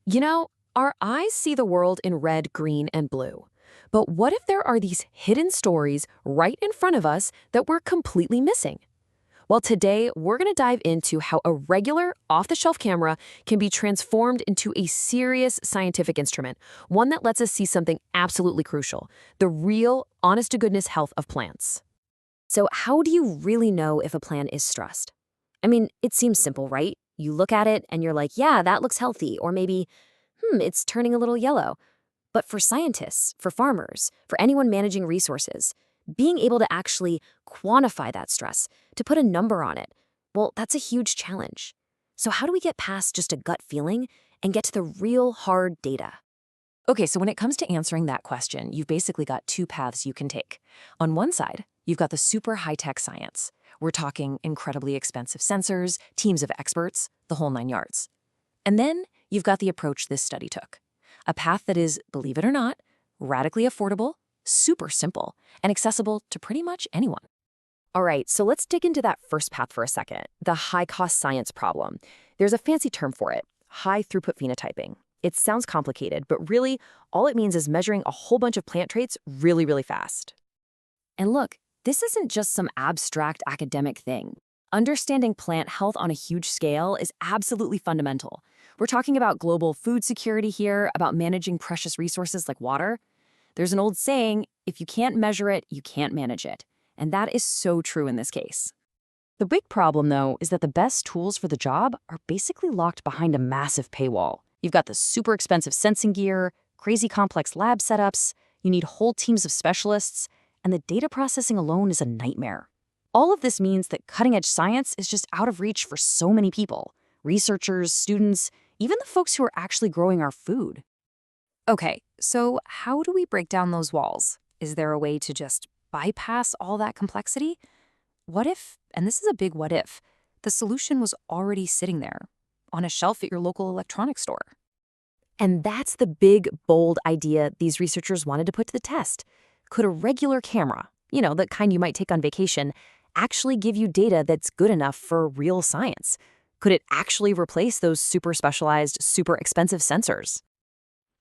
You know, our eyes see the world in red, green, and blue. But what if there are these hidden stories right in front of us that we're completely missing? Well, today we're going to dive into how a regular, off-the-shelf camera can be transformed into a serious scientific instrument, one that lets us see something absolutely crucial, the real, honest-to-goodness health of plants. So how do you really know if a plant is stressed? I mean, it seems simple, right? You look at it and you're like, yeah, that looks healthy. Or maybe, it's turning a little yellow. But for scientists, for farmers, for anyone managing resources, being able to actually quantify that stress, to put a number on it, well, that's a huge challenge. So how do we get past just a gut feeling and get to the real hard data? Okay, so when it comes to answering that question, you've basically got two paths you can take. On one side, you've got the super high-tech science. We're talking incredibly expensive sensors, teams of experts, the whole nine yards. And then you've got the approach this study took. A path that is, believe it or not, radically affordable, super simple, and accessible to pretty much anyone. All right, so let's dig into that first path for a second, the high-cost science problem. There's a fancy term for it, high-throughput phenotyping. It sounds complicated, but really, all it means is measuring a whole bunch of plant traits really, really fast. And look, this isn't just some abstract academic thing. Understanding plant health on a huge scale is absolutely fundamental. We're talking about global food security here, about managing precious resources like water. There's an old saying, if you can't measure it, you can't manage it. And that is so true in this case. The big problem, though, is that the best tools for the job are basically locked behind a massive paywall. You've got the super expensive sensing gear, crazy complex lab setups, you need whole teams of specialists, and the data processing alone is a nightmare. All of this means that cutting-edge science is just out of reach for so many people. Researchers, students, even the folks who are actually growing our food. Okay, so how do we break down those walls? Is there a way to just bypass all that complexity? What if, and this is a big what if, the solution was already sitting there, on a shelf at your local electronics store? And that's the big, bold idea these researchers wanted to put to the test. Could a regular camera, the kind you might take on vacation, actually give you data that's good enough for real science? Could it actually replace those super specialized, super expensive sensors?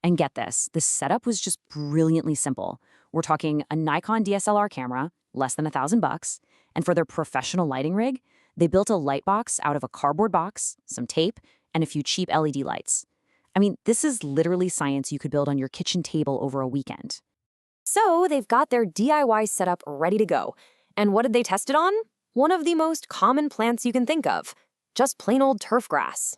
And get this, the setup was just brilliantly simple. We're talking a Nikon DSLR camera, less than $1,000, and for their professional lighting rig, they built a lightbox out of a cardboard box, some tape, and a few cheap LED lights. I mean, this is literally science you could build on your kitchen table over a weekend. So they've got their DIY setup ready to go. And what did they test it on? One of the most common plants you can think of, just plain old turfgrass.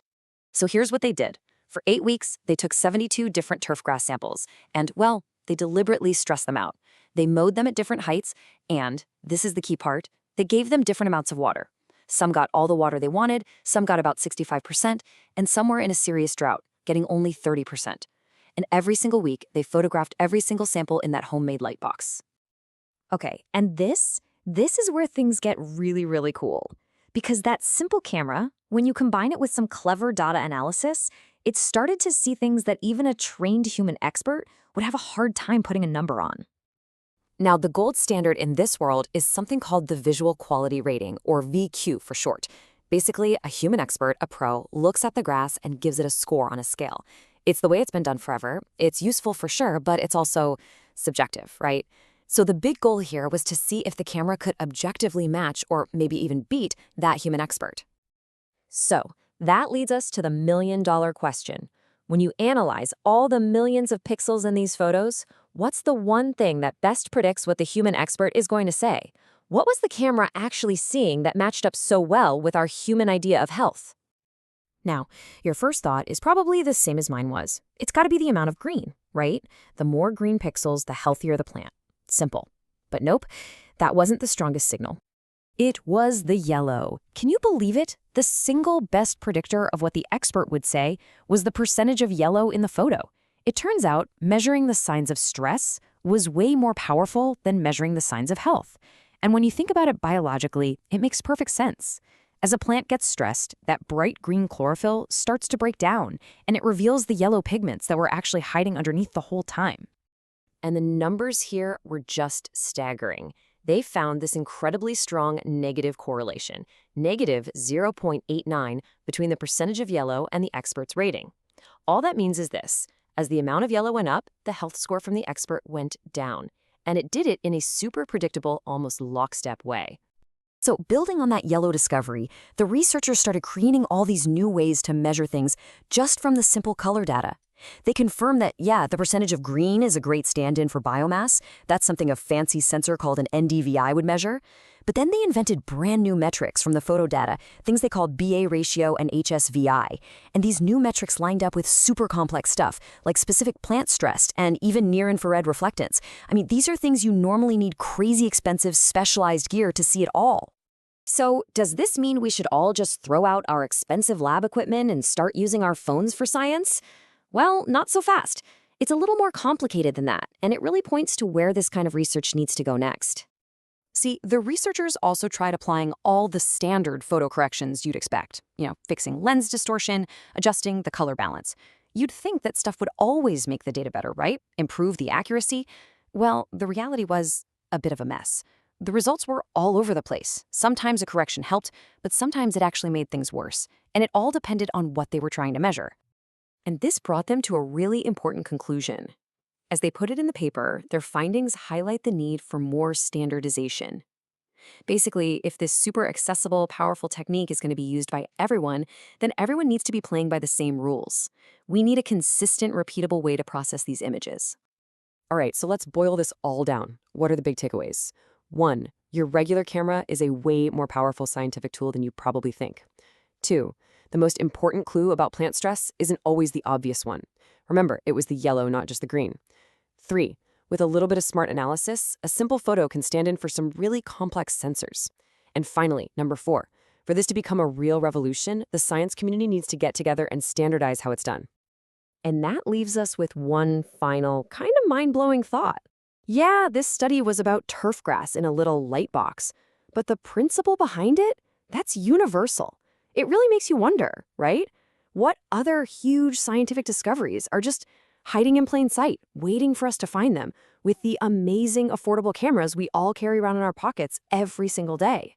So here's what they did. For 8 weeks, they took 72 different turfgrass samples, and, well, they deliberately stressed them out. They mowed them at different heights, and, this is the key part, they gave them different amounts of water. Some got all the water they wanted, some got about 65%, and some were in a serious drought, getting only 30%. And every single week, they photographed every single sample in that homemade light box. Okay, and this is where things get really, really cool. Because that simple camera, when you combine it with some clever data analysis, it started to see things that even a trained human expert would have a hard time putting a number on. Now, the gold standard in this world is something called the Visual Quality Rating, or VQ for short. Basically, a human expert, a pro, looks at the grass and gives it a score on a scale. It's the way it's been done forever. It's useful for sure, but it's also subjective, right? So the big goal here was to see if the camera could objectively match, or maybe even beat, that human expert. So that leads us to the million-dollar question. When you analyze all the millions of pixels in these photos, what's the one thing that best predicts what the human expert is going to say? What was the camera actually seeing that matched up so well with our human idea of health? Now, your first thought is probably the same as mine was. It's got to be the amount of green, right? The more green pixels, the healthier the plant. Simple. But nope, that wasn't the strongest signal. It was the yellow. Can you believe it? The single best predictor of what the expert would say was the percentage of yellow in the photo. It turns out measuring the signs of stress was way more powerful than measuring the signs of health. And when you think about it biologically, it makes perfect sense. As a plant gets stressed, that bright green chlorophyll starts to break down, and it reveals the yellow pigments that were actually hiding underneath the whole time. And the numbers here were just staggering. They found this incredibly strong negative correlation, negative 0.89, between the percentage of yellow and the expert's rating. All that means is this. As the amount of yellow went up, the health score from the expert went down. And it did it in a super predictable, almost lockstep way. So building on that yellow discovery, the researchers started creating all these new ways to measure things just from the simple color data. They confirmed that, yeah, the percentage of green is a great stand-in for biomass. That's something a fancy sensor called an NDVI would measure. But then they invented brand new metrics from the photo data, things they called BA ratio and HSVI. And these new metrics lined up with super complex stuff, like specific plant stress and even near-infrared reflectance. I mean, these are things you normally need crazy expensive specialized gear to see at all. So does this mean we should all just throw out our expensive lab equipment and start using our phones for science? Well, not so fast. It's a little more complicated than that, and it really points to where this kind of research needs to go next. See, the researchers also tried applying all the standard photo corrections you'd expect. Fixing lens distortion, adjusting the color balance. You'd think that stuff would always make the data better, right? Improve the accuracy. Well, the reality was a bit of a mess. The results were all over the place. Sometimes a correction helped, but sometimes it actually made things worse. And it all depended on what they were trying to measure. And this brought them to a really important conclusion. As they put it in the paper, their findings highlight the need for more standardization. Basically, if this super accessible, powerful technique is going to be used by everyone, then everyone needs to be playing by the same rules. We need a consistent, repeatable way to process these images. All right, so let's boil this all down. What are the big takeaways? 1, your regular camera is a way more powerful scientific tool than you probably think. 2, the most important clue about plant stress isn't always the obvious one. Remember, it was the yellow, not just the green. 3, with a little bit of smart analysis, a simple photo can stand in for some really complex sensors. And finally, number 4, for this to become a real revolution, the science community needs to get together and standardize how it's done. And that leaves us with one final, kind of mind-blowing thought. Yeah, this study was about turfgrass in a little lightbox, but the principle behind it, that's universal. It really makes you wonder, right? What other huge scientific discoveries are just hiding in plain sight, waiting for us to find them, with the amazing affordable cameras we all carry around in our pockets every single day?